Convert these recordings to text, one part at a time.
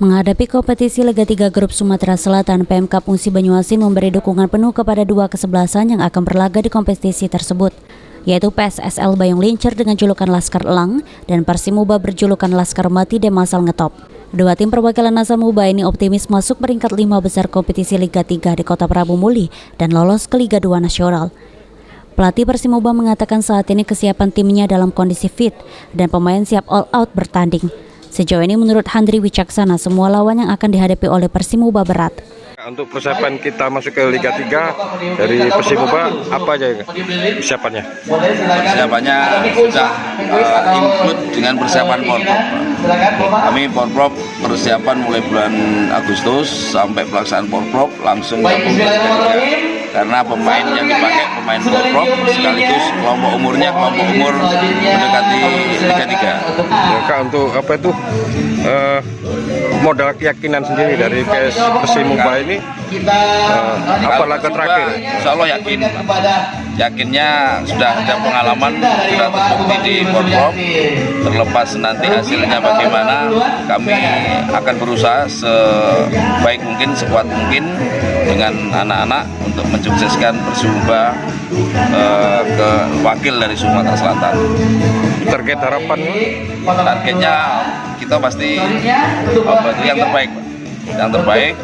Menghadapi kompetisi Liga 3 Grup Sumatera Selatan, Pemkab Musi Banyuasin memberi dukungan penuh kepada dua kesebelasan yang akan berlaga di kompetisi tersebut, yaitu PSSL Bayung Lincir dengan julukan Laskar Elang dan Persimuba berjulukan Laskar Mati Demasal Ngetop. Dua tim perwakilan asal Muba ini optimis masuk peringkat 5 besar kompetisi Liga 3 di Kota Prabu Muli dan lolos ke Liga 2 Nasional. Pelatih Persimuba mengatakan saat ini kesiapan timnya dalam kondisi fit dan pemain siap all out bertanding. Sejauh ini menurut Handri Wicaksana, semua lawan yang akan dihadapi oleh Persimuba berat. Untuk persiapan kita masuk ke Liga 3 dari Persimuba, apa aja persiapannya? Persiapannya sudah include dengan persiapan Porprov. Kami Porprov persiapan mulai bulan Agustus sampai pelaksanaan Porprov langsung gabung ke Liga 3. Karena pemain yang dipakai pemain Porprov sekaligus kelompok umurnya kelompok umur mendekati Liga 3. Ya, Kak, untuk apa itu modal keyakinan sendiri dari Persimuba ini apa laga terakhir? Insya Allah yakinnya sudah ada pengalaman, sudah terbukti di Porprov. Terlepas nanti hasilnya bagaimana, kami akan berusaha sebaik mungkin, sekuat mungkin dengan anak-anak untuk mensukseskan Persimuba ke wakil dari Sumatera Selatan. Target harapannya? Targetnya kita pasti yang terbaik, yang terbaik.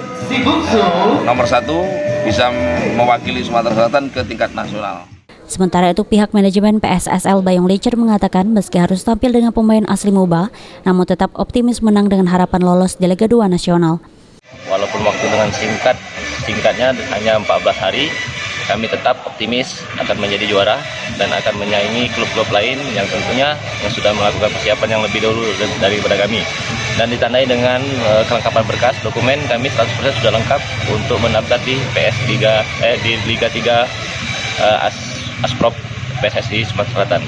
Nomor 1 bisa mewakili Sumatera Selatan ke tingkat nasional. Sementara itu pihak manajemen PSSL Bayung Lincir mengatakan meski harus tampil dengan pemain asli Muba, namun tetap optimis menang dengan harapan lolos di Liga 2 Nasional. Walaupun waktu dengan singkatnya hanya 14 hari, kami tetap optimis akan menjadi juara dan akan menyaingi klub-klub lain yang tentunya sudah melakukan persiapan yang lebih dahulu daripada kami. Dan ditandai dengan kelengkapan berkas dokumen, kami 100% sudah lengkap untuk mendaftar di di Liga 3 Asprop PSSI Sumatera Selatan.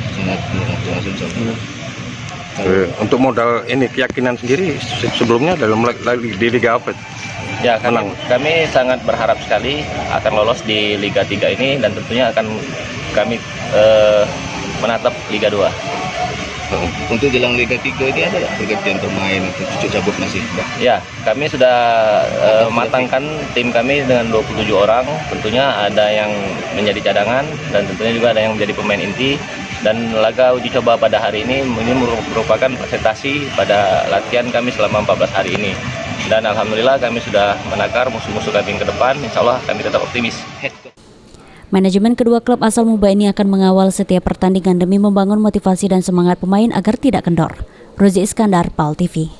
Untuk modal ini keyakinan sendiri sebelumnya dalam di Liga apa? Ya, kami sangat berharap sekali akan lolos di Liga 3 ini dan tentunya akan kami menatap Liga 2. Untuk jelang Liga 3 ini ada pergantian pemain atau cucu cabut masih? Ya, kami sudah matangkan tim kami dengan 27 orang. Tentunya ada yang menjadi cadangan dan tentunya juga ada yang menjadi pemain inti. Dan laga uji coba pada hari ini merupakan presentasi pada latihan kami selama 14 hari ini. Dan alhamdulillah kami sudah menakar musuh-musuh kami ke depan. Insya Allah kami tetap optimis. Manajemen kedua klub asal Muba ini akan mengawal setiap pertandingan demi membangun motivasi dan semangat pemain agar tidak kendor. Rozi Iskandar, PAL TV.